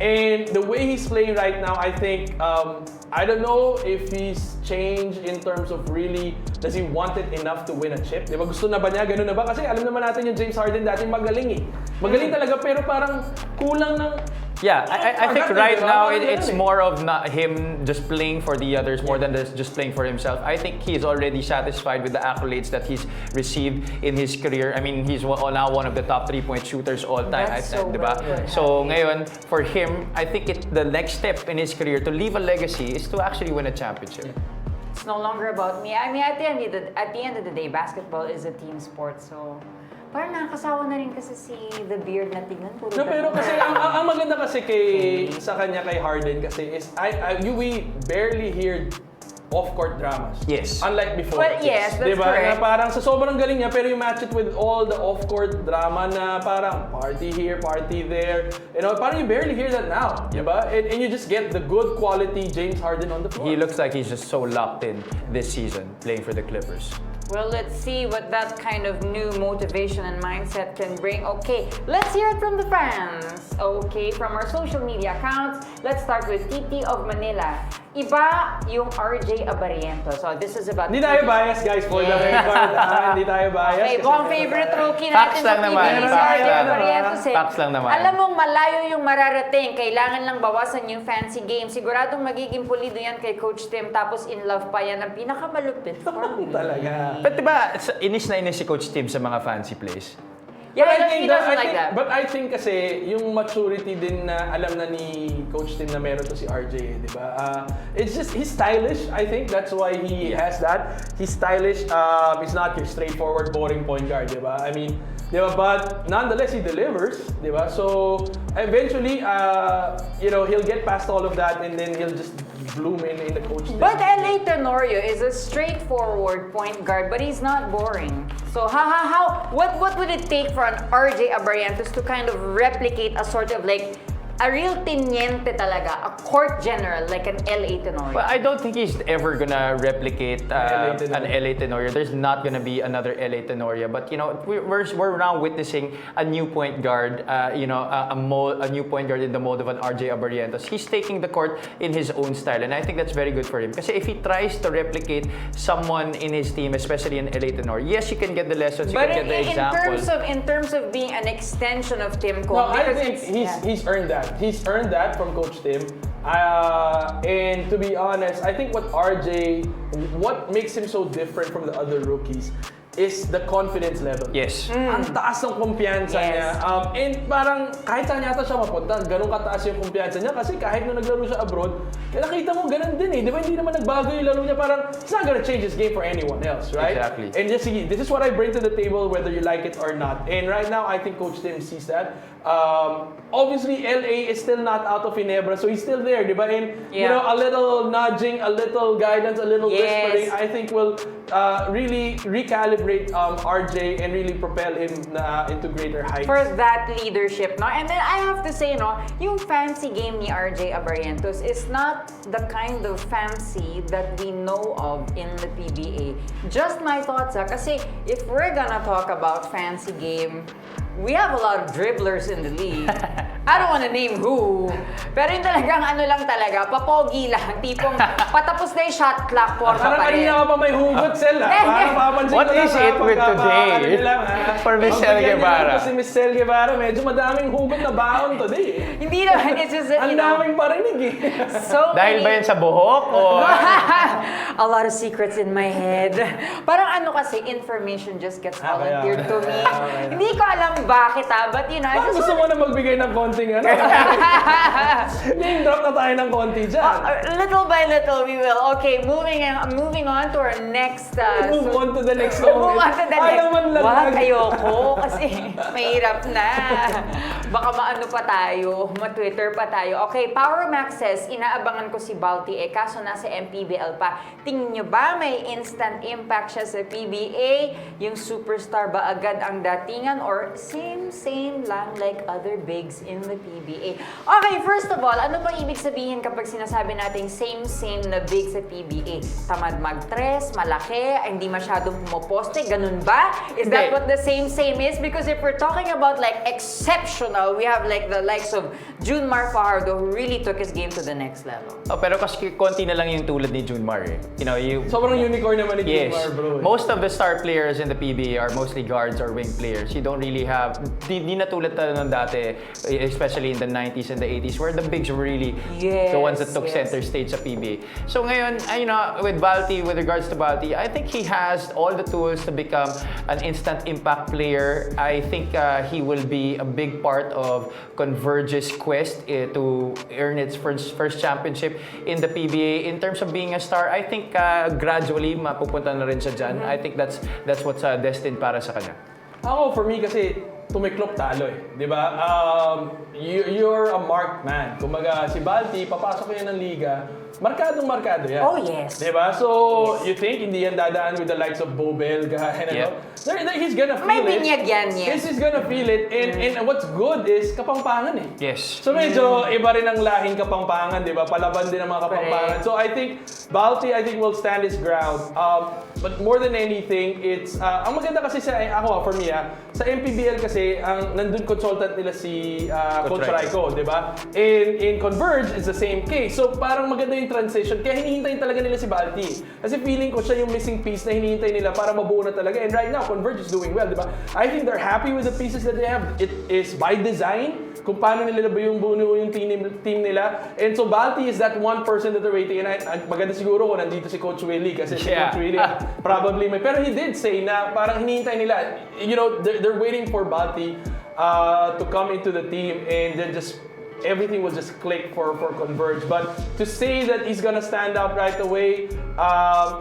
And the way he's playing right now, I think, I don't know if he's changed in terms of really, does he want it enough to win a chip? Diba? Gusto na ba niya? Ganun na ba? Kasi alam naman natin yung James Harden dati magaling eh. Magaling talaga, pero parang kulang ng... Yeah, I think right now it's eh. more of not him just playing for the others more than just playing for himself. I think he's already satisfied with the accolades that he's received in his career. I mean, he's now one of the top 3-point shooters all time. That's so diba? well So ngayon, for him, I think the next step in his career to leave a legacy is to actually win a championship. It's no longer about me. I mean, at the end of the day, basketball is a team sport, so parang nakakasawa na rin kasi si The Beard na tignan. No, pero kasi ang maganda kasi sa kanya kay Harden kasi is we barely hear off-court dramas. Yes. Unlike before. Well, yes, that's diba? correct. Na parang sa sobrang galing niya, pero you match it with all the off-court drama na parang party here, party there. You know, parang you barely hear that now. Diba? And you just get the good quality James Harden on the floor. He looks like he's just so locked in this season playing for the Clippers. Well, let's see what that kind of new motivation and mindset can bring. Okay, let's hear it from the fans. Okay, from our social media accounts, let's start with Titi of Manila. Iba yung RJ Abariento. So this is about... Hindi tayo bias, guys, for the record. Hindi tayo bias. Okay, kasi mukhang favorite rookie natin Facts sa lang naman, PBA si facts RJ lang. Abariento. Facts lang naman. Alam mong malayo yung mararating. Kailangan lang bawasan yung fancy game. Siguradong magiging pulido yan kay Coach Tim. Tapos in love pa yan ang pinakamalupit for me. Talaga. But diba, inis na inis si Coach Tim sa mga fancy plays. Yeah, But he doesn't like that. But I think kasi yung maturity din na alam na ni Coach Tim na meron to si RJ, di ba? It's just, he's stylish, I think. That's why he has that. He's stylish. He's not your straightforward, boring point guard, di ba? I mean, di ba? But nonetheless, he delivers, di ba? So, eventually, he'll get past all of that and then he'll just bloom in the Coach Tim. But LA Tenorio is a straightforward point guard, but he's not boring. So what would it take for an RJ Abarientos to kind of replicate a sort of like a real teniente talaga, a court general like an LA Tenorio? Well, I don't think he's ever gonna replicate an LA Tenorio. There's not gonna be another LA Tenorio. But we're now witnessing a new point guard. A new point guard in the mold of an RJ Abarientos. He's taking the court in his own style, and I think that's very good for him. Because if he tries to replicate someone in his team, especially in LA Tenorio, yes, you can get the lessons, you But can get the examples. in terms of being an extension of Tim No, Cone, I think he's earned that. He's earned that from Coach Tim. And to be honest, I think what makes him so different from the other rookies is the confidence level. Yes. Ang taas ng kumpiyansa niya. And parang kahit saan yata siya mapunta, ganun kataas yung kumpiyansa niya kasi kahit nung naglaro siya abroad, nakita mo ganun din eh. Di ba hindi naman nagbago yung laro niya, parang it's not gonna change his game for anyone else, right? Exactly. And just this is what I bring to the table whether you like it or not. And right now, I think Coach Tim sees that. Obviously, LA is still not out of Ginebra, so he's still there, di ba? And a little nudging, a little guidance, a little whispering, I think will really recalibrate RJ and really propel him into greater heights. for that leadership, no? And then I have to say, no, yung fancy game ni RJ Abarientos is not the kind of fancy that we know of in the PBA. Just my thoughts, kasi if we're gonna talk about fancy game, we have a lot of dribblers in the league. I don't wanna name who. Pero yung talagang ano lang talaga, papogi lang. Tipong patapos na yung shot clock, forma Parang pa rin. kanina ka pa may hugot, Sel, ha? Parang mapapansin What ko lang, is ha? it with today? For Miss Sel Guevara. Si Miss Sel Guevara, medyo madaming hugot na baon today. Hindi naman, it's just that, Ang daming parinig, eh. so Dahil ba yan sa buhok o... a lot of secrets in my head. Parang ano kasi, information just gets volunteered to me. Hindi ko alam bakit but you know, I Parang just gusto mo na magbigay ng konting ano? Name drop na tayo ng konti dyan. little by little we will. Okay, moving on to our next Move on to the next Move comment. on to the next. Ayaw man lang. Wag, ayoko. Kasi mahirap na. Baka maano pa tayo, ma-Twitter pa tayo. Okay, Power Max says, inaabangan ko si Balti kaso nasa MPBL pa. Tingin nyo ba may instant impact siya sa PBA? Yung superstar ba agad ang datingan or same lang like other bigs in the PBA? Okay, first of all, ano bang ibig sabihin kapag sinasabi nating same na big sa PBA? Tamad mag-tres, malaki, hindi masyadong pumoposte, ganun ba? Is that what the same is? Because if we're talking about like exceptional, we have like the likes of Junmar Fajardo who really took his game to the next level. Oh, pero kasi konti na lang yung tulad ni Junmar eh. You know, Sobrang unicorn naman ni yes, Junmar, bro. most of the star players in the PBA are mostly guards or wing players. You don't really have, di na tulad tayo ng dati, especially in the 90s and the 80s, where the bigs were really the ones that took center stage sa PBA. So ngayon, you know, with regards to Balti, I think he has all the tools to become an instant impact player. I think he will be a big part of Converge's quest to earn its first championship in the PBA. In terms of being a star, I think gradually mapupunta na rin siya dyan. I think that's what's destined para sa kanya. Ako, for me kasi, tumiklop talo eh. Di ba? You're a marked man. Kumbaga, si Balti, papasok yan ng liga, markadong-markado yan. Oh, yes. Di ba? So, you think hindi yan dadaan with the likes of Bobel, he's gonna feel May it. binyag yan. He's gonna feel it. And what's good is, kapampangan eh. Yes. So medyo iba rin ang lahing Kapampangan, di ba? Palaban din ang mga Kapampangan. So I think Balti, will stand his ground. But more than anything, it's ang maganda kasi for me sa MPBL kasi ang nandun consultant nila si Coach Raiko, di ba? In Converge, it's the same case. So parang maganda yung transition. Kaya hinihintayin talaga nila si Balti. Kasi feeling ko siya yung missing piece na hinihintay nila para mabuo na talaga. And right now, Converge is doing well, di ba? I think they're happy with the pieces that they have. It is by design kung paano nila ba yung buo yung team nila. And so Balti is that one person that they're waiting. And maganda siguro kung nandito si Coach Willie kasi si Coach Willie probably may. Pero he did say na parang hinihintay nila. You know, they're waiting for Balti to come into the team and then just everything will just click for Converge. But to say that he's gonna stand out right away,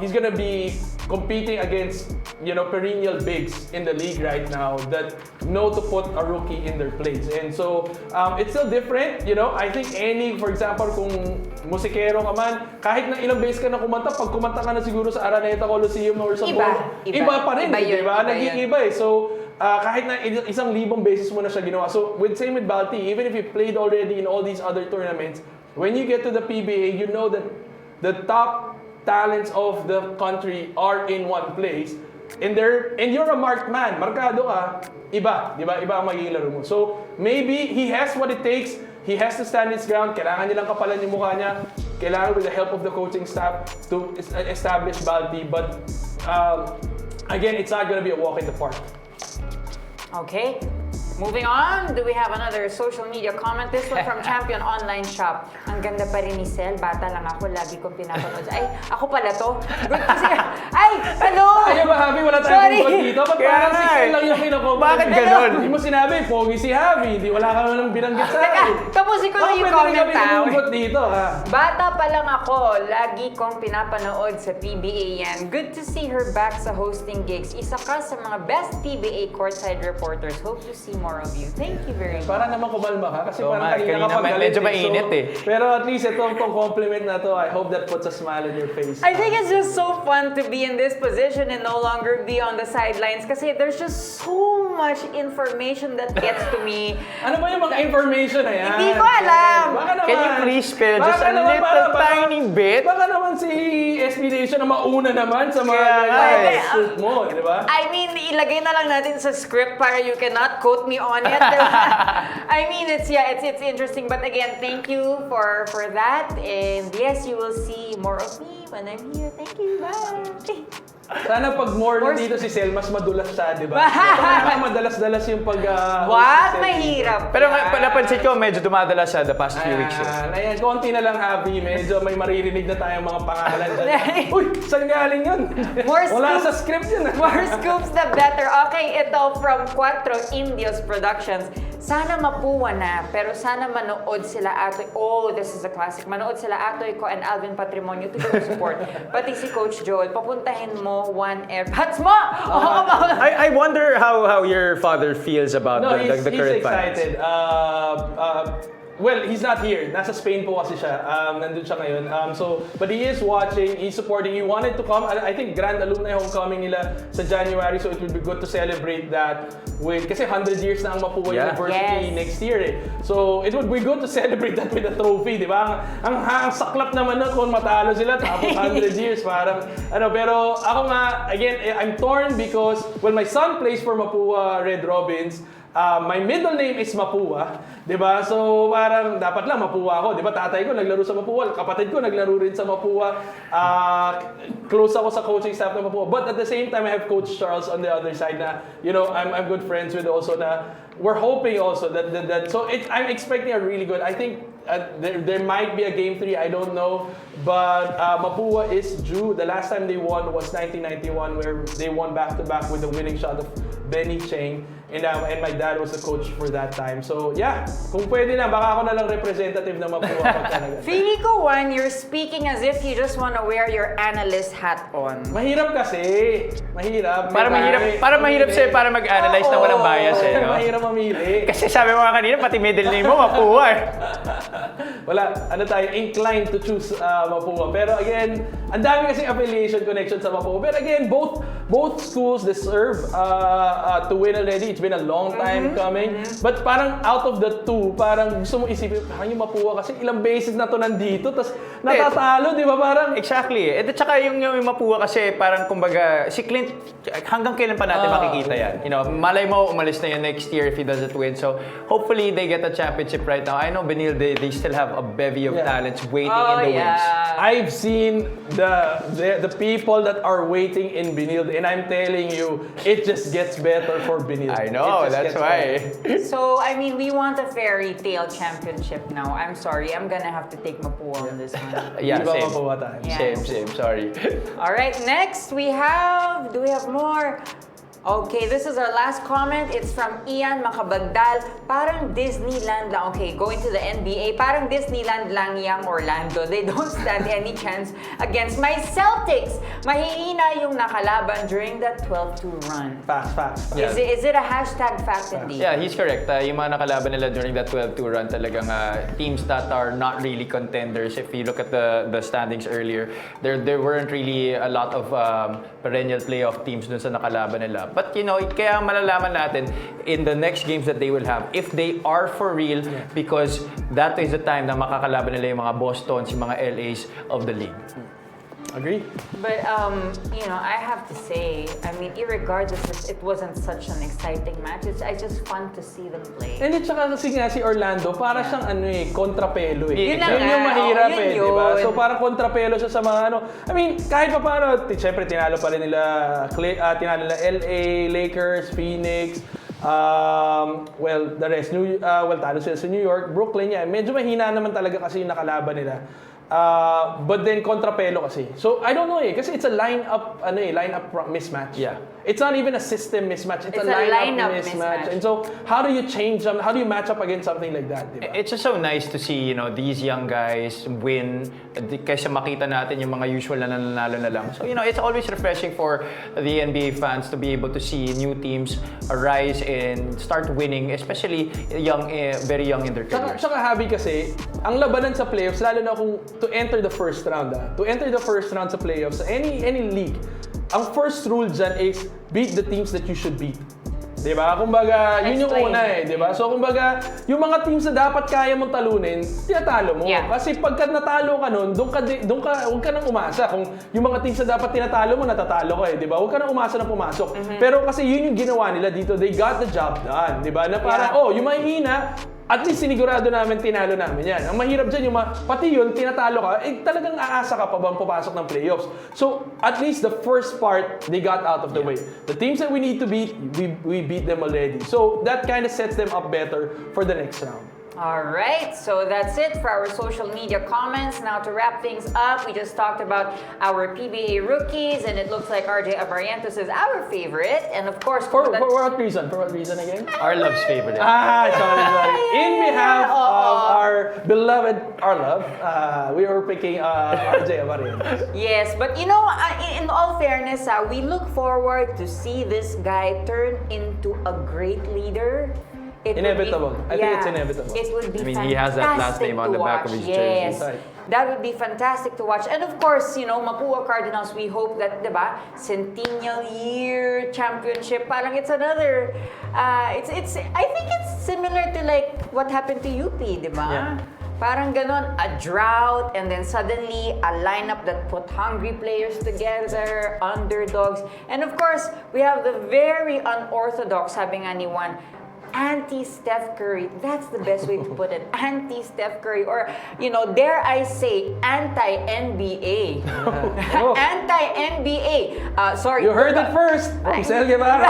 he's gonna be competing against, you know, perennial bigs in the league right now that know to put a rookie in their place. And so, it's still different, you know. I think for example, kung musikero ka man, kahit na ilang beses ka na kumanta, pag kumanta ka na siguro sa Araneta Coliseum or sa iba pa rin, di ba? Naging iba eh. So, kahit na 1,000 beses mo na siya ginawa. So, same with Balti, even if you played already in all these other tournaments, when you get to the PBA, you know that the top talents of the country are in one place. And you're a marked man. Markado ka, iba. Di ba? Iba ang magiging laro mo. So, maybe he has what it takes. He has to stand his ground. Kailangan nilang kapalan yung mukha niya. Kailangan with the help of the coaching staff to establish Balti. But, again, it's not gonna be a walk in the park. Okay. Moving on, do we have another social media comment? This one from Champion Online Shop. Ang ganda pa rin ni Sel. Bata lang ako. Lagi kong pinapanood. Ay, ako pala to. Good kasi. Ay, ano? Ayaw ba, Javi? Wala tayong bukod dito? Ba't parang si Sel lang yung kinakomment? Bakit ganon? Hindi mo sinabi, pogi si Javi. Hindi wala ka nang binanggit sa akin. Tapusin ko na yung comment bukod dito, ha? Bata pa lang ako. Lagi kong pinapanood sa PBA yan. Good to see her back sa hosting gigs. Isa ka sa mga best PBA courtside reporters. Hope to see more of you. Thank you very much. Para naman kumalma ka kasi So, parang kanina ka pagalit. medyo mainit eh. Pero at least itong compliment na to, I hope that puts a smile on your face. I think it's just so fun to be in this position and no longer be on the sidelines kasi there's just so much information that gets to me. Ano ba yung mga information na yan? Hindi ko alam. Baka naman, Can you please spell just a little tiny bit? Baka naman si SPNation na mauna naman sa mga Kaya script mo, di ba? I mean, ilagay na lang natin sa script para you cannot quote me on it. I mean, it's interesting. But again, thank you for that. And yes, you will see more of me when I'm here. Thank you. Bye. Sana pag more dito si Sel, mas madulas siya, di ba? Parang madalas-dalas yung pag... What? Mahirap. Pero yan. napansin ko, medyo dumadalas siya the past few weeks. Ayan, konti na lang happy. Medyo may maririnig na tayong mga pangalan dyan. Uy, saan galing yun? Wala sa script yun. More scoops, the better. Okay, ito from Cuatro Indios Productions. Sana mapuwa na, pero sana manood sila Atoy. Oh, this is a classic. Manood sila Atoy ko and Alvin Patrimonio to show support. Pati si Coach Joel, papuntahin mo 1F. Hats mo! I wonder how your father feels about the current he's fans. excited. Well, he's not here. Nasa Spain po kasi siya. Nandun siya ngayon. But he is watching, he's supporting. He wanted to come. I think Grand Alumni Homecoming nila sa January, so it would be good to celebrate that with, kasi 100 years na ang Mapua University next year eh. So it would be good to celebrate that with a trophy, di ba? Ang saklap naman nun kung matalo sila tapos 100 years parang pero ako nga, again, I'm torn because, well, my son plays for Mapua Red Robins. My middle name is Mapua, 'di ba? So parang dapat lang Mapua ako, 'di ba? Tatay ko naglaro sa Mapua, kapatid ko naglaro rin sa Mapua. Close ako sa coaching staff ng Mapua. But at the same time, I have Coach Charles on the other side na, I'm good friends with also na we're hoping also that so I'm expecting a really good. I think there might be a game 3, I don't know, but Mapua is due. The last time they won was 1991 where they won back-to-back with the winning shot of Benny Cheng. And my dad was the coach for that time. So yeah, kung pwede na, baka ako na lang representative na Mapua pag talaga. Feeling ko, Juan, you're speaking as if you just want to wear your analyst hat on. Mahirap kasi. Mahirap. Para mahirap sa'yo para mag-analyze na walang bias eh. No? Mahirap mamili. Kasi sabi mo nga kanina, pati middle name mo, Mapua eh. Wala, tayo, inclined to choose Mapua. Pero again, ang dami kasing affiliation connection sa Mapua. Pero again, both schools deserve to win already. It's been a long time coming. But parang out of the two, parang gusto mo isipin, parang yung Mapua kasi ilang beses na to nandito, tapos natatalo, di ba? Parang... Exactly. At saka yung Mapua kasi parang kumbaga, si Clint, hanggang kailan pa natin makikita yan? Malay mo, umalis na yan next year if he doesn't win. So, hopefully, they get a championship right now. I know Benil, they still have a bevy of talents waiting in the wings. I've seen the people that are waiting in Benil, and I'm telling you, it just gets better for Benil. I know, that's why. So, I mean, we want a fairy tale championship now. I'm sorry, I'm gonna have to take Mapua on this one. Yeah, Di ba same. Mapua tayo? Yeah. Same, sorry. All right, next do we have more? Okay, this is our last comment. It's from Ian Makabagdal. Parang Disneyland lang. Okay, going to the NBA. Parang Disneyland lang yang Orlando. They don't stand any chance against my Celtics. Mahihina yung nakalaban during that 12-2 run. Facts. Yeah. Is it a hashtag fact indeed? Yeah, he's correct. Yung mga nakalaban nila during that 12-2 run talagang teams that are not really contenders. If you look at the standings earlier, there weren't really a lot of perennial playoff teams dun sa nakalaban nila. But kaya malalaman natin in the next games that they will have if they are for real, because that is the time na makakalaban nila yung mga Bostons, yung mga LAs of the league. Agree. But I have to say, I mean, irregardless, it wasn't such an exciting match. It's just fun to see them play. And at saka kasi nga si Orlando, para siyang kontrapelo eh. Yun na Yun nga. yung mahirap Yun eh, yun. di ba? So parang kontrapelo siya sa mga I mean, kahit pa paano, syempre tinalo pa rin nila, tinalo nila LA, Lakers, Phoenix, the rest, talo sila sa New York, Brooklyn, medyo mahina naman talaga kasi yung nakalaban nila. But then kontrapelo kasi. So I don't know kasi it's a lineup mismatch. Yeah. It's not even a system mismatch. It's a lineup mismatch. And so how do you change them? How do you match up against something like that? Diba? It's just so nice to see, these young guys win kaysa makita natin yung mga usual na nananalo na lang. So, it's always refreshing for the NBA fans to be able to see new teams arise and start winning, especially very young in their careers. Tsaka Javi kasi, ang labanan sa playoffs, lalo na kung to enter the first round sa playoffs, any league, ang first rule dyan is beat the teams that you should beat. Di ba? Kumbaga, yun yung Explain. una di ba? So, kumbaga, yung mga teams na dapat kaya mong talunin, tinatalo mo. Yeah. Kasi pagka natalo ka nun, huwag ka nang umasa. Kung yung mga teams na dapat tinatalo mo, natatalo ka di ba? Huwag ka nang umasa na pumasok. Pero kasi yun yung ginawa nila dito. They got the job done, di ba? Na parang, yung mahihina, at least sinigurado namin, tinalo namin yan. Ang mahirap dyan, pati yun, tinatalo ka, talagang aasa ka pa bang papasok ng playoffs. So, at least the first part, they got out of the way. The teams that we need to beat, we beat them already. So, that kind of sets them up better for the next round. Alright, so that's it for our social media comments. Now to wrap things up, we just talked about our PBA rookies, and it looks like RJ Abarrientos is our favorite. And of course, For what reason? For what reason again? Arlov's favorite. Sorry. In behalf of our beloved Arlov, we are picking RJ Abarrientos. Yes, but in all fairness, we look forward to see this guy turn into a great leader. Inevitable. I think it's inevitable. It would be I mean, fantastic he has that last name on to the back of watch. his Yes. jersey. Right. That would be fantastic to watch. And of course, Mapua Cardinals, we hope that, diba, Centennial Year Championship, parang it's another, I think it's similar to like what happened to UP, diba? Yeah. Parang ganon, a drought, and then suddenly a lineup that put hungry players together, underdogs. And of course, we have the very unorthodox, sabi nga ni Juan, anti-Steph Curry. That's the best way to put it. Anti-Steph Curry. Or, dare I say, anti-NBA. Oh. Anti-NBA. Sorry. You heard it first from Sel Guevara.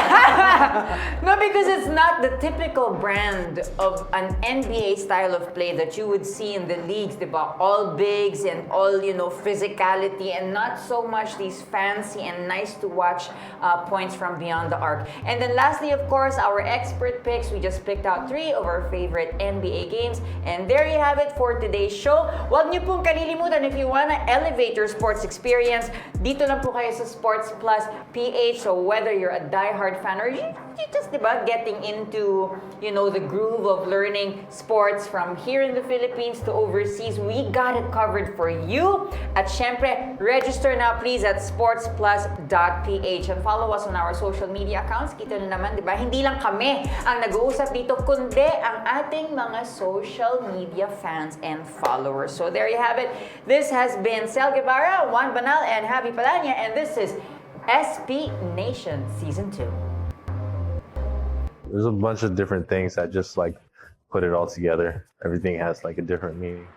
No, because it's not the typical brand of an NBA style of play that you would see in the leagues, diba? All bigs and all, physicality, and not so much these fancy and nice to watch points from beyond the arc. And then lastly, of course, our expert picks. We just picked out 3 of our favorite NBA games. And there you have it for today's show. Huwag niyo pong kalilimutan, if you wanna elevate your sports experience, dito lang po kayo sa Sports Plus PH. So whether you're a diehard fan or you just, diba, getting into, the groove of learning sports from here in the Philippines to overseas, we got it covered for you. At syempre, register now please at sportsplus.ph and follow us on our social media accounts. Kita nyo naman, diba, hindi lang kami ang nag-uusap dito, kundi ang ating mga social media fans and followers. So there you have it. This has been Sel Guevara, Juan Banal, and Javi Palanya, and this is SPNation Season 2. There's a bunch of different things that just put it all together. Everything has a different meaning.